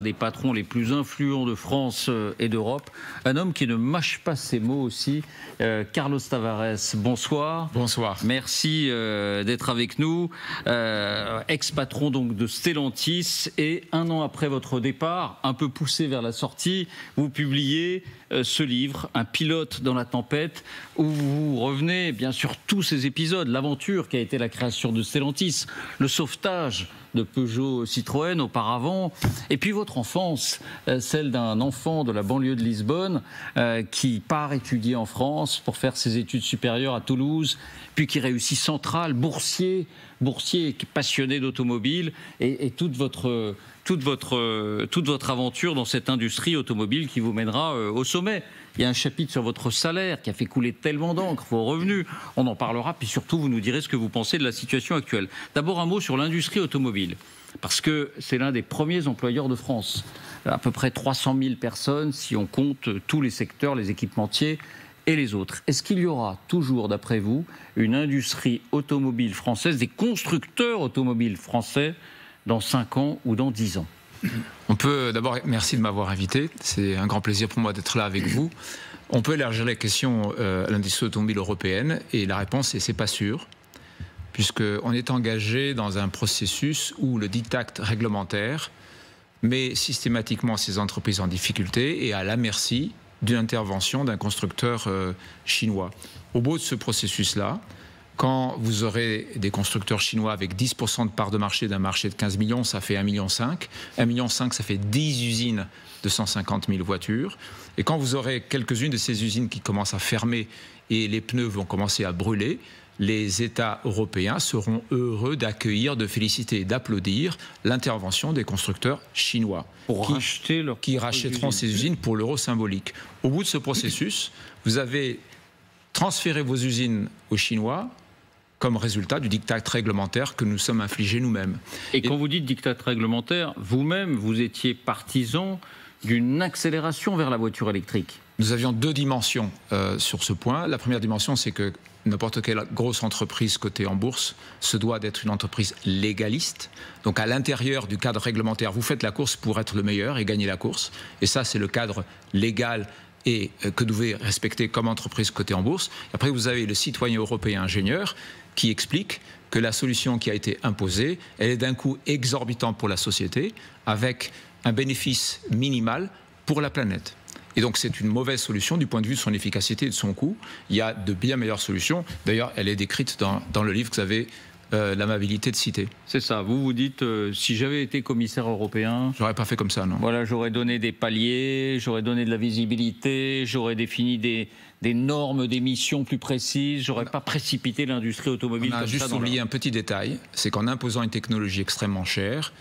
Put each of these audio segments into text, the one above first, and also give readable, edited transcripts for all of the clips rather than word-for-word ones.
Des patrons les plus influents de France et d'Europe, un homme qui ne mâche pas ses mots aussi, Carlos Tavares, bonsoir. Bonsoir. Merci d'être avec nous, ex-patron donc de Stellantis, et un an après votre départ, un peu poussé vers la sortie, vous publiez ce livre, Un pilote dans la tempête, où vous revenez bien sûr tous ces épisodes, l'aventure qui a été la création de Stellantis, le sauvetage de Peugeot Citroën auparavant, et puis votre enfance, celle d'un enfant de la banlieue de Lisbonne qui part étudier en France pour faire ses études supérieures à Toulouse, puis qui réussit Centrale, boursier passionné d'automobile, et toute votre aventure dans cette industrie automobile qui vous mènera au sommet. Il y a un chapitre sur votre salaire qui a fait couler tellement d'encre, vos revenus. On en parlera, puis surtout, vous nous direz ce que vous pensez de la situation actuelle. D'abord, un mot sur l'industrie automobile, parce que c'est l'un des premiers employeurs de France. À peu près 300 000 personnes, si on compte tous les secteurs, les équipementiers et les autres. Est-ce qu'il y aura toujours, d'après vous, une industrie automobile française, des constructeurs automobiles français, dans 5 ans ou dans 10 ans? On peut d'abord, merci de m'avoir invité, c'est un grand plaisir pour moi d'être là avec vous. On peut élargir la question à l'industrie automobile européenne, et la réponse est c'est pas sûr, puisqu'on est engagé dans un processus où le diktat réglementaire met systématiquement ces entreprises en difficulté et à la merci d'une intervention d'un constructeur chinois. Au bout de ce processus-là, quand vous aurez des constructeurs chinois avec 10% de part de marché d'un marché de 15 millions, ça fait 1,5 million. 1,5 million, ça fait 10 usines de 150 000 voitures. Et quand vous aurez quelques-unes de ces usines qui commencent à fermer et les pneus vont commencer à brûler, les États européens seront heureux d'accueillir, de féliciter et d'applaudir l'intervention des constructeurs chinois qui rachèteront ces usines pour l'euro symbolique. Au bout de ce processus, vous avez transféré vos usines aux Chinois comme résultat du diktat réglementaire que nous sommes infligés nous-mêmes. Et quand vous dites diktat réglementaire, vous-même, vous étiez partisan d'une accélération vers la voiture électrique. Nous avions deux dimensions sur ce point. La première dimension, c'est que n'importe quelle grosse entreprise cotée en bourse se doit d'être une entreprise légaliste. Donc à l'intérieur du cadre réglementaire, vous faites la course pour être le meilleur et gagner la course. Et ça, c'est le cadre légal et que vous devez respecter comme entreprise cotée en bourse. Après, vous avez le citoyen européen ingénieur qui explique que la solution qui a été imposée, elle est d'un coût exorbitant pour la société, avec un bénéfice minimal pour la planète. Et donc c'est une mauvaise solution du point de vue de son efficacité et de son coût. Il y a de bien meilleures solutions. D'ailleurs, elle est décrite dans le livre que vous avez l'amabilité de citer. C'est ça, vous dites, si j'avais été commissaire européen... J'aurais pas fait comme ça, non. Voilà, j'aurais donné des paliers, j'aurais donné de la visibilité, j'aurais défini des normes d'émissions plus précises, j'aurais pas précipité l'industrie automobile comme ça. On a juste oublié un petit détail, c'est qu'en imposant une technologie extrêmement chère,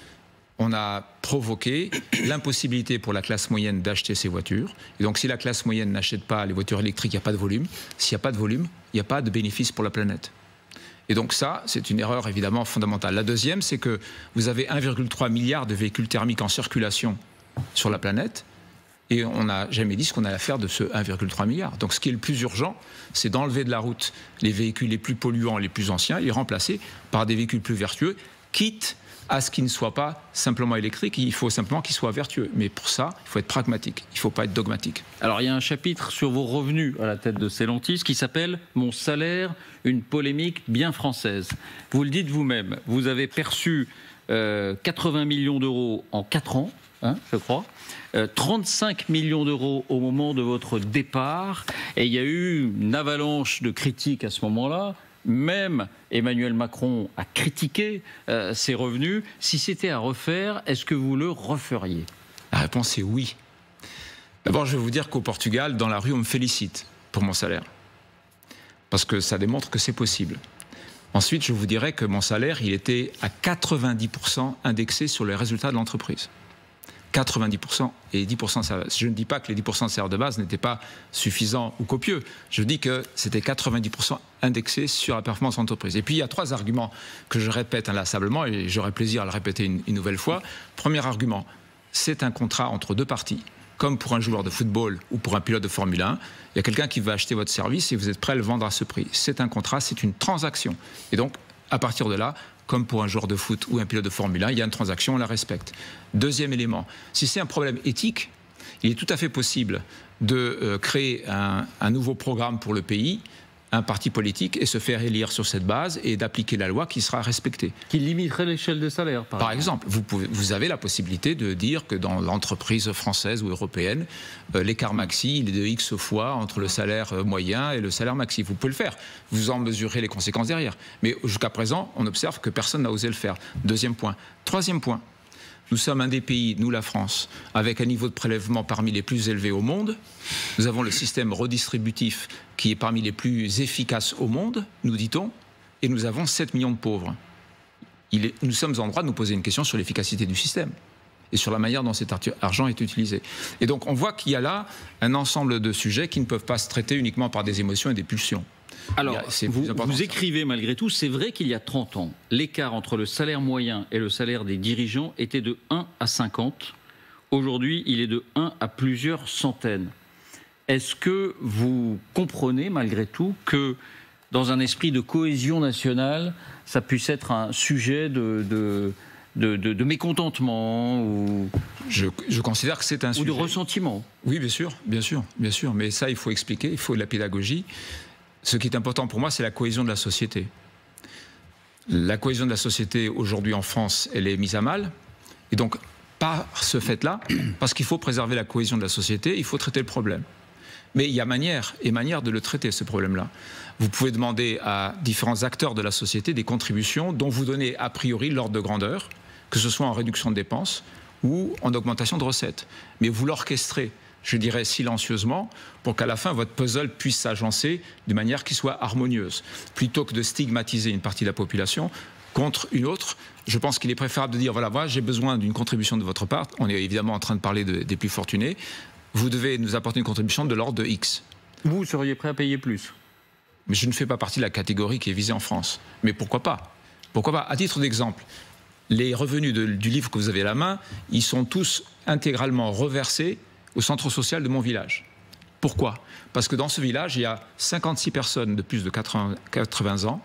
on a provoqué l'impossibilité pour la classe moyenne d'acheter ces voitures. Et donc si la classe moyenne n'achète pas les voitures électriques, il n'y a pas de volume. S'il n'y a pas de volume, il n'y a pas de bénéfice pour la planète. Et donc ça, c'est une erreur évidemment fondamentale. La deuxième, c'est que vous avez 1,3 milliard de véhicules thermiques en circulation sur la planète, et on n'a jamais dit ce qu'on allait faire de ce 1,3 milliard. Donc ce qui est le plus urgent, c'est d'enlever de la route les véhicules les plus polluants, les plus anciens, et les remplacer par des véhicules plus vertueux, quitte à ce qu'ils ne soient pas simplement électriques, il faut simplement qu'ils soient vertueux. Mais pour ça, il faut être pragmatique, il ne faut pas être dogmatique. Alors il y a un chapitre sur vos revenus à la tête de Stellantis qui s'appelle « Mon salaire, une polémique bien française ». Vous le dites vous-même, vous avez perçu 80 millions d'euros en 4 ans, je crois, 35 millions d'euros au moment de votre départ, et il y a eu une avalanche de critiques à ce moment-là. Même Emmanuel Macron a critiqué ces revenus. Si c'était à refaire, est-ce que vous le referiez? La réponse est oui. D'abord, je vais vous dire qu'au Portugal, dans la rue, on me félicite pour mon salaire. Parce que ça démontre que c'est possible. Ensuite, je vous dirais que mon salaire, il était à 90% indexé sur les résultats de l'entreprise. 90% et 10% de salaire. Je ne dis pas que les 10% de salaire de base n'étaient pas suffisants ou copieux. Je dis que c'était 90% indexé sur la performance de l'entreprise. Et puis il y a 3 arguments que je répète inlassablement, et j'aurai plaisir à le répéter une nouvelle fois. Premier argument, c'est un contrat entre 2 parties. Comme pour un joueur de football ou pour un pilote de Formule 1, il y a quelqu'un qui va acheter votre service et vous êtes prêt à le vendre à ce prix. C'est un contrat, c'est une transaction. Et donc, à partir de là, comme pour un joueur de foot ou un pilote de Formule 1, il y a une transaction, on la respecte. Deuxième élément, si c'est un problème éthique, il est tout à fait possible de créer un nouveau programme pour le pays, un parti politique, et se faire élire sur cette base et d'appliquer la loi qui sera respectée. Qui limiterait l'échelle des salaires, par exemple. Vous avez la possibilité de dire que dans l'entreprise française ou européenne, l'écart maxi, il est de X fois entre le salaire moyen et le salaire maxi. Vous pouvez le faire. Vous en mesurez les conséquences derrière. Mais jusqu'à présent, on observe que personne n'a osé le faire. Deuxième point. Troisième point. Nous sommes un des pays, nous la France, avec un niveau de prélèvement parmi les plus élevés au monde. Nous avons le système redistributif qui est parmi les plus efficaces au monde, nous dit-on, et nous avons 7 millions de pauvres. Nous sommes en droit de nous poser une question sur l'efficacité du système et sur la manière dont cet argent est utilisé. Et donc on voit qu'il y a là un ensemble de sujets qui ne peuvent pas se traiter uniquement par des émotions et des pulsions. Alors, vous écrivez malgré tout, c'est vrai qu'il y a 30 ans, l'écart entre le salaire moyen et le salaire des dirigeants était de 1 à 50. Aujourd'hui, il est de 1 à plusieurs centaines. Est-ce que vous comprenez malgré tout que dans un esprit de cohésion nationale, ça puisse être un sujet de mécontentement ou je considère que c'est un sujet. Ou de ressentiment. Oui, bien sûr, bien sûr, bien sûr. Mais ça, il faut expliquer, il faut de la pédagogie. Ce qui est important pour moi, c'est la cohésion de la société. La cohésion de la société aujourd'hui en France, elle est mise à mal. Et donc, par ce fait-là, parce qu'il faut préserver la cohésion de la société, il faut traiter le problème. Mais il y a manière de le traiter, ce problème-là. Vous pouvez demander à différents acteurs de la société des contributions dont vous donnez a priori l'ordre de grandeur, que ce soit en réduction de dépenses ou en augmentation de recettes. Mais vous l'orchestrez, je dirais silencieusement, pour qu'à la fin, votre puzzle puisse s'agencer de manière qui soit harmonieuse. Plutôt que de stigmatiser une partie de la population contre une autre, je pense qu'il est préférable de dire, voilà, j'ai besoin d'une contribution de votre part. On est évidemment en train de parler des plus fortunés. Vous devez nous apporter une contribution de l'ordre de X. Vous seriez prêt à payer plus? Mais je ne fais pas partie de la catégorie qui est visée en France. Mais pourquoi pas? Pourquoi pas? À titre d'exemple, les revenus du livre que vous avez à la main, ils sont tous intégralement reversés au centre social de mon village. Pourquoi? Parce que dans ce village, il y a 56 personnes de plus de 80 ans,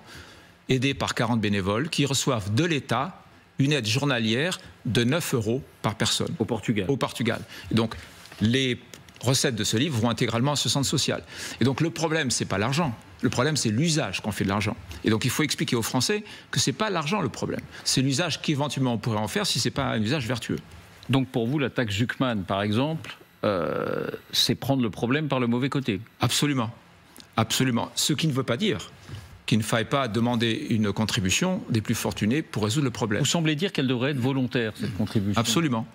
aidées par 40 bénévoles, qui reçoivent de l'État une aide journalière de 9 € par personne. Au Portugal. Au Portugal. Et donc, les recettes de ce livre vont intégralement à ce centre social. Et donc, le problème, ce n'est pas l'argent. Le problème, c'est l'usage qu'on fait de l'argent. Et donc, il faut expliquer aux Français que ce n'est pas l'argent le problème. C'est l'usage qu'éventuellement on pourrait en faire si ce n'est pas un usage vertueux. Donc, pour vous, la taxe Zuckman, par exemple, c'est prendre le problème par le mauvais côté. Absolument. Absolument. Ce qui ne veut pas dire qu'il ne faille pas demander une contribution des plus fortunés pour résoudre le problème. Vous semblez dire qu'elle devrait être volontaire, cette contribution. Absolument.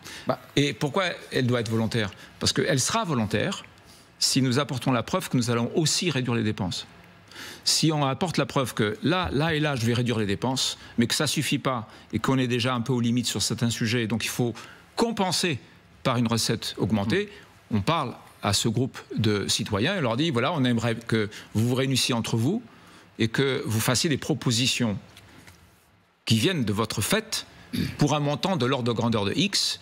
Et pourquoi elle doit être volontaire? Parce qu'elle sera volontaire si nous apportons la preuve que nous allons aussi réduire les dépenses. Si on apporte la preuve que là et là, je vais réduire les dépenses, mais que ça ne suffit pas et qu'on est déjà un peu aux limites sur certains sujets, donc il faut compenser par une recette augmentée, on parle à ce groupe de citoyens et on leur dit, voilà, on aimerait que vous vous réunissiez entre vous et que vous fassiez des propositions qui viennent de votre fait pour un montant de l'ordre de grandeur de X,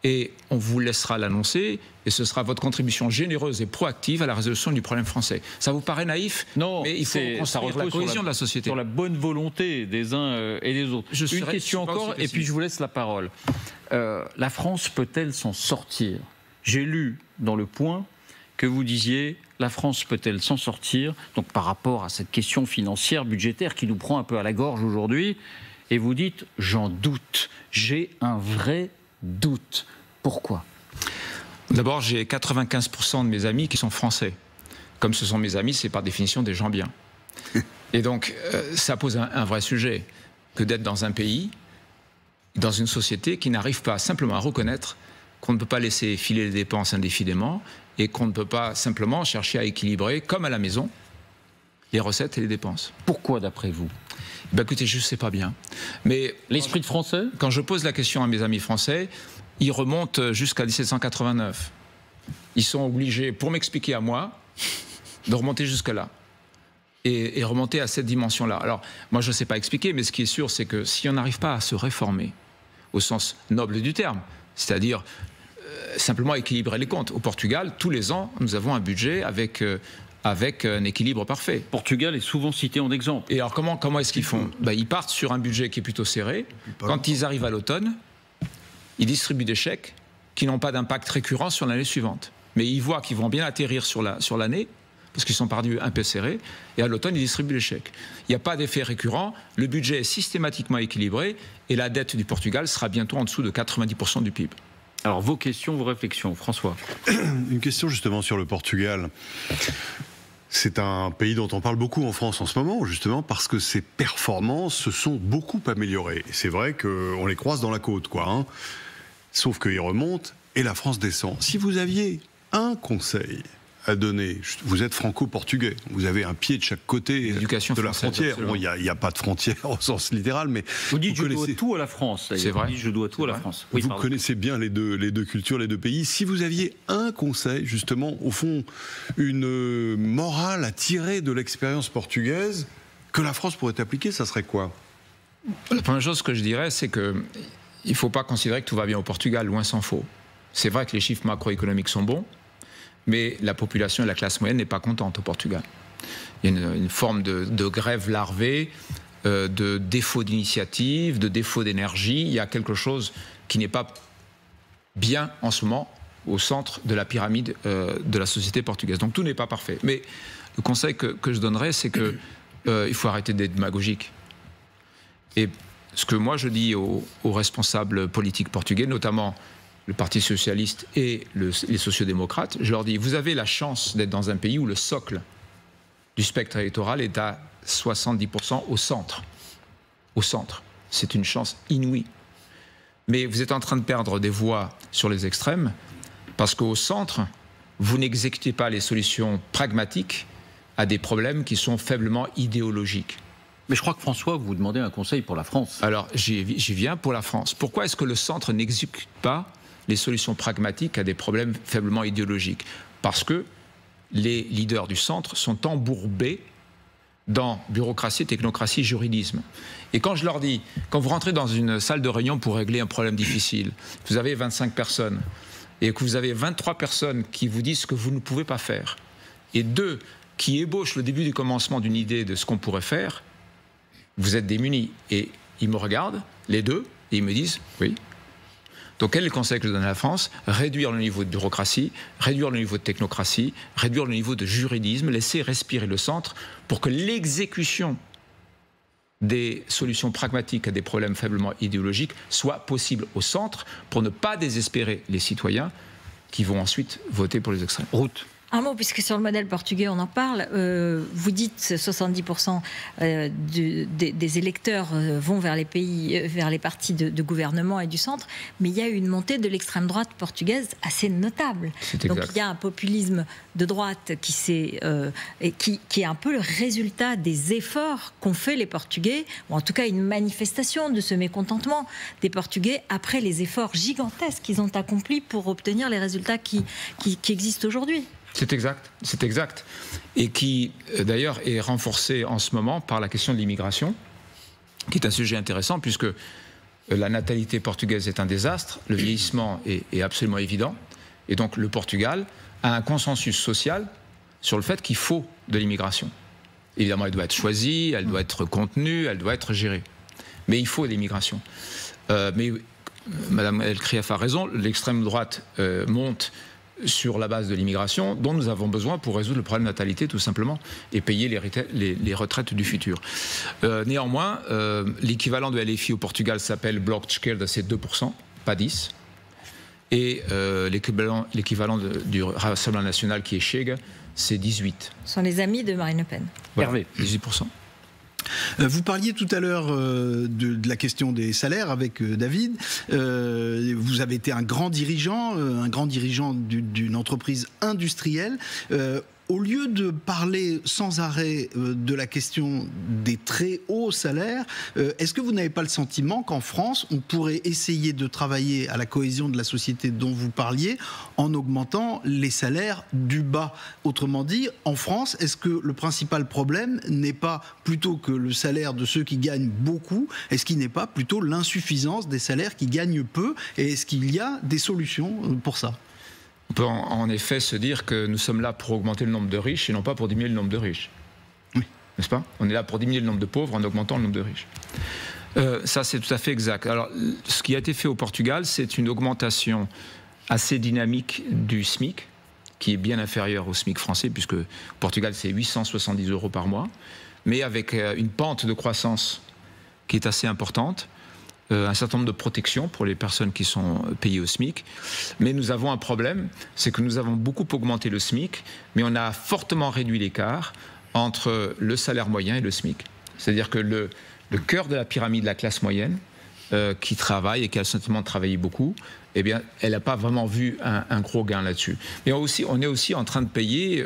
et on vous laissera l'annoncer, et ce sera votre contribution généreuse et proactive à la résolution du problème français. Ça vous paraît naïf? Non, mais il faut construire la cohésion de la société. Sur la bonne volonté des uns et des autres. Une question encore, et puis je vous laisse la parole. La France peut-elle s'en sortir? J'ai lu dans Le Point que vous disiez, la France peut-elle s'en sortir, donc par rapport à cette question financière, budgétaire qui nous prend un peu à la gorge aujourd'hui, et vous dites, j'en doute, j'ai un vrai doute. Pourquoi? D'abord, j'ai 95% de mes amis qui sont français. Comme ce sont mes amis, c'est par définition des gens bien. Et donc, ça pose un vrai sujet que d'être dans un pays, dans une société qui n'arrive pas simplement à reconnaître qu'on ne peut pas laisser filer les dépenses indéfiniment et qu'on ne peut pas simplement chercher à équilibrer, comme à la maison, les recettes et les dépenses. Pourquoi, d'après vous? Écoutez, je ne sais pas bien. Mais l'esprit de français? Quand je pose la question à mes amis français, ils remontent jusqu'à 1789. Ils sont obligés, pour m'expliquer à moi, de remonter jusque-là. Et remonter à cette dimension-là. Alors, moi, je ne sais pas expliquer, mais ce qui est sûr, c'est que si on n'arrive pas à se réformer, au sens noble du terme, c'est-à-dire simplement équilibrer les comptes. Au Portugal, tous les ans, nous avons un budget avec avec un équilibre parfait. Portugal est souvent cité en exemple. Et alors comment est-ce qu'ils font? Ils partent sur un budget qui est plutôt serré. Quand ils arrivent à l'automne, ils distribuent des chèques qui n'ont pas d'impact récurrent sur l'année suivante. Mais ils voient qu'ils vont bien atterrir sur l'année, parce qu'ils sont parvenus un peu serrés, et à l'automne, ils distribuent les chèques. Il n'y a pas d'effet récurrent, le budget est systématiquement équilibré, et la dette du Portugal sera bientôt en dessous de 90% du PIB. Alors, vos questions, vos réflexions, François. Une question justement sur le Portugal. C'est un pays dont on parle beaucoup en France en ce moment, justement, parce que ses performances se sont beaucoup améliorées. C'est vrai qu'on les croise dans la côte, quoi. Hein. Sauf qu'ils remontent et la France descend. Si vous aviez un conseil à donner, vous êtes franco-portugais, vous avez un pied de chaque côté de la frontière. Bon, il n'y a pas de frontière au sens littéral, mais vous dites je dois tout à la France. C'est vrai. Vous dites je dois tout à la France. Oui, vous connaissez bien les deux cultures, les deux pays. Si vous aviez un conseil, justement, au fond, une morale à tirer de l'expérience portugaise que la France pourrait appliquer, ça serait quoi? La première chose que je dirais, c'est qu'il ne faut pas considérer que tout va bien au Portugal, loin s'en faut. C'est vrai que les chiffres macroéconomiques sont bons, mais la population et la classe moyenne n'est pas contente au Portugal. Il y a une forme de grève larvée, de défaut d'initiative, de défaut d'énergie. Il y a quelque chose qui n'est pas bien en ce moment au centre de la pyramide de la société portugaise. Donc tout n'est pas parfait. Mais le conseil que je donnerais, c'est qu'il faut arrêter d'être démagogique. Et ce que moi je dis aux responsables politiques portugais, notamment le Parti socialiste et les sociodémocrates, je leur dis, vous avez la chance d'être dans un pays où le socle du spectre électoral est à 70% au centre. Au centre. C'est une chance inouïe. Mais vous êtes en train de perdre des voix sur les extrêmes parce qu'au centre, vous n'exécutez pas les solutions pragmatiques à des problèmes qui sont faiblement idéologiques. Mais je crois que François, vous demandez un conseil pour la France. Alors, j'y viens pour la France. Pourquoi est-ce que le centre n'exécute pas les solutions pragmatiques à des problèmes faiblement idéologiques? Parce que les leaders du centre sont embourbés dans bureaucratie, technocratie, juridisme. Et quand je leur dis, quand vous rentrez dans une salle de réunion pour régler un problème difficile, vous avez 25 personnes, et que vous avez 23 personnes qui vous disent ce que vous ne pouvez pas faire, et 2 qui ébauchent le début du commencement d'une idée de ce qu'on pourrait faire, vous êtes démunis. Et ils me regardent, les 2, et ils me disent, oui. Donc quel est le conseil que je donne à la France? Réduire le niveau de bureaucratie, réduire le niveau de technocratie, réduire le niveau de juridisme, laisser respirer le centre pour que l'exécution des solutions pragmatiques à des problèmes faiblement idéologiques soit possible au centre pour ne pas désespérer les citoyens qui vont ensuite voter pour les extrêmes. Route. Un mot, puisque sur le modèle portugais, on en parle. Vous dites 70% des électeurs vont vers les pays, vers les partis de gouvernement et du centre, mais il y a eu une montée de l'extrême droite portugaise assez notable. Donc il y a un populisme de droite qui est un peu le résultat des efforts qu'ont fait les Portugais, ou en tout cas une manifestation de ce mécontentement des Portugais après les efforts gigantesques qu'ils ont accomplis pour obtenir les résultats qui existent aujourd'hui. C'est exact. Et qui, d'ailleurs, est renforcé en ce moment par la question de l'immigration, qui est un sujet intéressant, puisque la natalité portugaise est un désastre, le vieillissement est absolument évident, et donc le Portugal a un consensus social sur le fait qu'il faut de l'immigration. Évidemment, elle doit être choisie, elle doit être contenue, elle doit être gérée. Mais il faut de l'immigration. Mais Mme El Krief a raison, l'extrême droite monte sur la base de l'immigration dont nous avons besoin pour résoudre le problème de natalité tout simplement et payer les retraites du futur. Néanmoins, l'équivalent de LFI au Portugal s'appelle Bloc de Esquerda, c'est 2%, pas 10%. Et l'équivalent du Rassemblement National qui est Chega, c'est 18%. Ce sont les amis de Marine Le Pen. Voilà, Hervé. 18%. Vous parliez tout à l'heure de la question des salaires avec David. Vous avez été un grand dirigeant d'une entreprise industrielle. Au lieu de parler sans arrêt de la question des très hauts salaires, est-ce que vous n'avez pas le sentiment qu'en France, on pourrait essayer de travailler à la cohésion de la société dont vous parliez en augmentant les salaires du bas? Autrement dit, en France, est-ce que le principal problème n'est pas plutôt que le salaire de ceux qui gagnent beaucoup, est-ce qu'il n'est pas plutôt l'insuffisance des salaires qui gagnent peu? Et est-ce qu'il y a des solutions pour ça? On peut en effet se dire que nous sommes là pour augmenter le nombre de riches et non pas pour diminuer le nombre de riches. Oui. N'est-ce pas? On est là pour diminuer le nombre de pauvres en augmentant le nombre de riches. Ça, c'est tout à fait exact. Alors, ce qui a été fait au Portugal, c'est une augmentation assez dynamique du SMIC, qui est bien inférieure au SMIC français, puisque au Portugal, c'est 870 € par mois, mais avec une pente de croissance qui est assez importante, un certain nombre de protections pour les personnes qui sont payées au SMIC. Mais nous avons un problème, c'est que nous avons beaucoup augmenté le SMIC, mais on a fortement réduit l'écart entre le salaire moyen et le SMIC. C'est-à-dire que le cœur de la pyramide de la classe moyenne, qui travaille et qui a certainement travaillé beaucoup, eh bien, elle n'a pas vraiment vu un gros gain là-dessus. Mais on est aussi en train de payer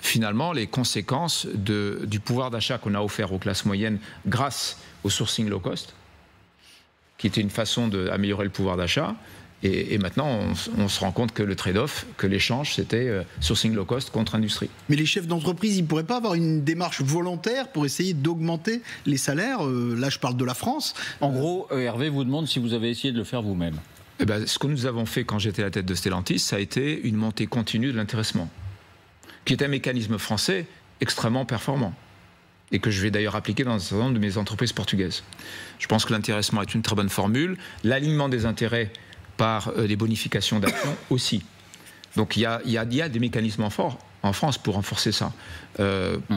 finalement les conséquences du pouvoir d'achat qu'on a offert aux classes moyennes grâce au sourcing low cost, qui était une façon d'améliorer le pouvoir d'achat. Et maintenant, on se rend compte que le trade-off, que l'échange, c'était sourcing low cost contre industrie. Mais les chefs d'entreprise, ils ne pourraient pas avoir une démarche volontaire pour essayer d'augmenter les salaires? Là, je parle de la France. En gros, Hervé vous demande si vous avez essayé de le faire vous-même. Eh ben, ce que nous avons fait quand j'étais à la tête de Stellantis, ça a été une montée continue de l'intéressement, qui est un mécanisme français extrêmement performant, et que je vais d'ailleurs appliquer dans un certain nombre de mes entreprises portugaises. Je pense que l'intéressement est une très bonne formule. L'alignement des intérêts par les bonifications d'actions aussi. Donc il y a des mécanismes forts en France pour renforcer ça.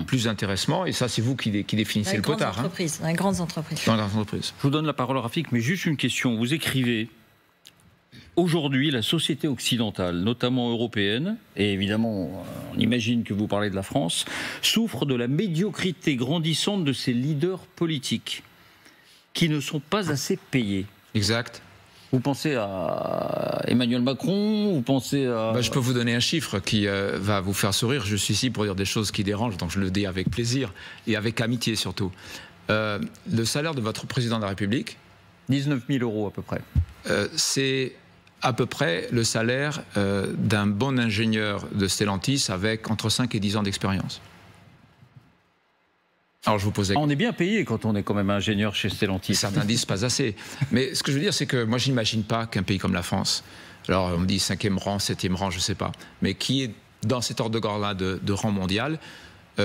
Plus d'intéressement, et ça c'est vous qui définissez le potard. Dans les grandes entreprises. Dans les grandes entreprises. Je vous donne la parole, Rafik, mais juste une question. Vous écrivez: aujourd'hui, la société occidentale, notamment européenne, et évidemment, on imagine que vous parlez de la France, souffre de la médiocrité grandissante de ses leaders politiques, qui ne sont pas assez payés. Exact. Vous pensez à Emmanuel Macron? Vous pensez à... Je peux vous donner un chiffre qui va vous faire sourire. Je suis ici pour dire des choses qui dérangent, donc je le dis avec plaisir et avec amitié surtout. Le salaire de votre président de la République... 19 000 € à peu près. C'est à peu près le salaire d'un bon ingénieur de Stellantis avec entre 5 et 10 ans d'expérience. Alors je vous posais... On est bien payé quand on est quand même ingénieur chez Stellantis. Certains disent pas assez. Mais ce que je veux dire, c'est que moi, je n'imagine pas qu'un pays comme la France, alors on me dit 5e rang, 7e rang, je ne sais pas, mais qui est dans cet ordre de grandeur-là de rang mondial,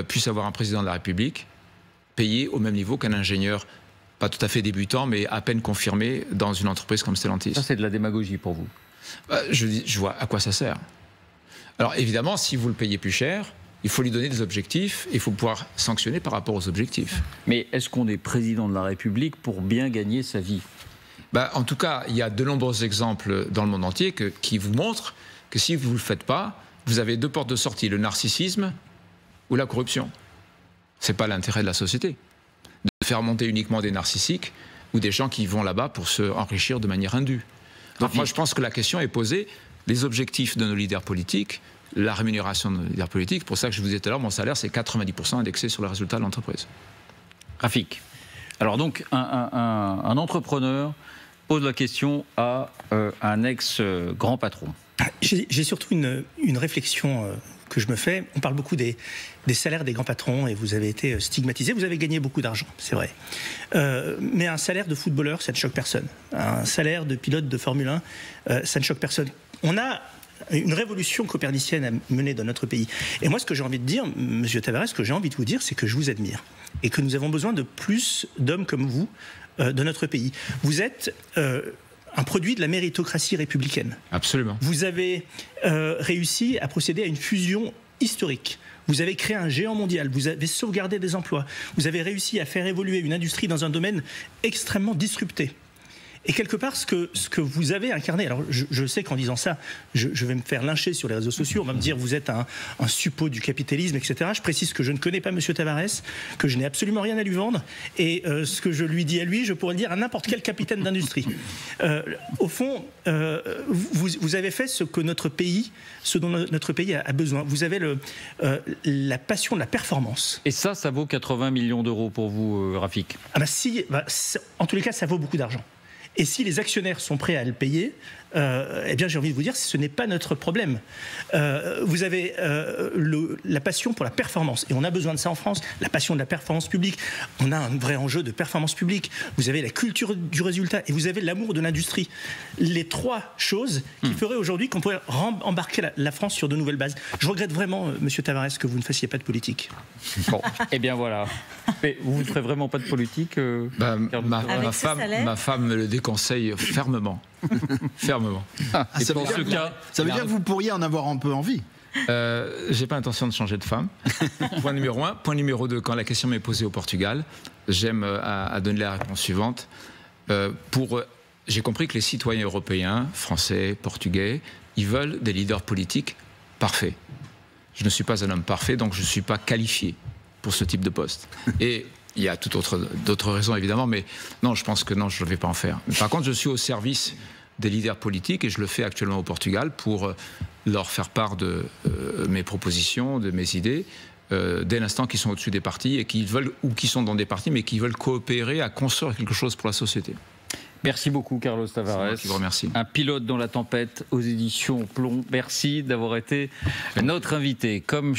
puisse avoir un président de la République payé au même niveau qu'un ingénieur, pas tout à fait débutant, mais à peine confirmé dans une entreprise comme Stellantis. Ça, c'est de la démagogie pour vous. Je vois à quoi ça sert. Alors évidemment, si vous le payez plus cher, il faut lui donner des objectifs et il faut pouvoir sanctionner par rapport aux objectifs. Mais est-ce qu'on est président de la République pour bien gagner sa vie? En tout cas, il y a de nombreux exemples dans le monde entier qui vous montrent que si vous ne le faites pas, vous avez deux portes de sortie, le narcissisme ou la corruption. Ce n'est pas l'intérêt de la société de faire monter uniquement des narcissiques ou des gens qui vont là-bas pour se enrichir de manière indue. Donc moi, je pense que la question est posée, les objectifs de nos leaders politiques, la rémunération de nos leaders politiques. Pour ça que je vous disais tout à l'heure, mon salaire, c'est 90% indexé sur le résultat de l'entreprise. Rafik. Alors donc, un entrepreneur pose la question à un ex-grand patron. J'ai surtout une réflexion que je me fais. On parle beaucoup des salaires des grands patrons et vous avez été stigmatisé. Vous avez gagné beaucoup d'argent, c'est vrai. Mais un salaire de footballeur, ça ne choque personne. Un salaire de pilote de Formule 1, ça ne choque personne. On a une révolution copernicienne à mener dans notre pays. Et moi, ce que j'ai envie de dire, Monsieur Tavares, ce que j'ai envie de vous dire, c'est que je vous admire et que nous avons besoin de plus d'hommes comme vous dans notre pays. Vous êtes un produit de la méritocratie républicaine. Absolument. Vous avez réussi à procéder à une fusion historique. Vous avez créé un géant mondial, vous avez sauvegardé des emplois, vous avez réussi à faire évoluer une industrie dans un domaine extrêmement disrupté. Et quelque part, ce que vous avez incarné, alors je sais qu'en disant ça, je vais me faire lyncher sur les réseaux sociaux, on va me dire vous êtes un suppôt du capitalisme, etc. Je précise que je ne connais pas M. Tavares, que je n'ai absolument rien à lui vendre, et ce que je lui dis à lui, je pourrais le dire à n'importe quel capitaine d'industrie. Au fond, vous avez fait ce dont notre pays a besoin. Vous avez la passion de la performance. Et ça vaut 80 millions d'euros pour vous, Rafik? En tous les cas, ça vaut beaucoup d'argent. Et si les actionnaires sont prêts à le payer, eh bien, j'ai envie de vous dire, ce n'est pas notre problème. Vous avez la passion pour la performance, et on a besoin de ça en France, la passion de la performance publique. On a un vrai enjeu de performance publique. Vous avez la culture du résultat, et vous avez l'amour de l'industrie. Les trois choses qui feraient aujourd'hui qu'on pourrait embarquer la France sur de nouvelles bases. Je regrette vraiment, Monsieur Tavares, que vous ne fassiez pas de politique. Bon, eh bien voilà. Mais vous ne ferez vraiment pas de politique ma femme me le déconseille fermement. Fermement. Et ça veut dire que vous pourriez en avoir un peu envie. J'ai pas intention de changer de femme. Point numéro 1. Point numéro 2, quand la question m'est posée au Portugal, j'aime à donner la réponse suivante. J'ai compris que les citoyens européens, français, portugais, ils veulent des leaders politiques parfaits. Je ne suis pas un homme parfait, donc je ne suis pas qualifié pour ce type de poste. Et il y a d'autres raisons, évidemment, mais non, je pense que non, je ne vais pas en faire. Par contre, je suis au service des leaders politiques et je le fais actuellement au Portugal pour leur faire part de mes propositions, de mes idées, dès l'instant qu'ils sont au-dessus des partis et qu'ils veulent, ou qui sont dans des partis, mais qui veulent coopérer à construire quelque chose pour la société. Merci beaucoup, Carlos Tavares. C'est moi qui vous remercie. Un pilote dans la tempête aux éditions Plomb. Merci d'avoir été notre invité. Comme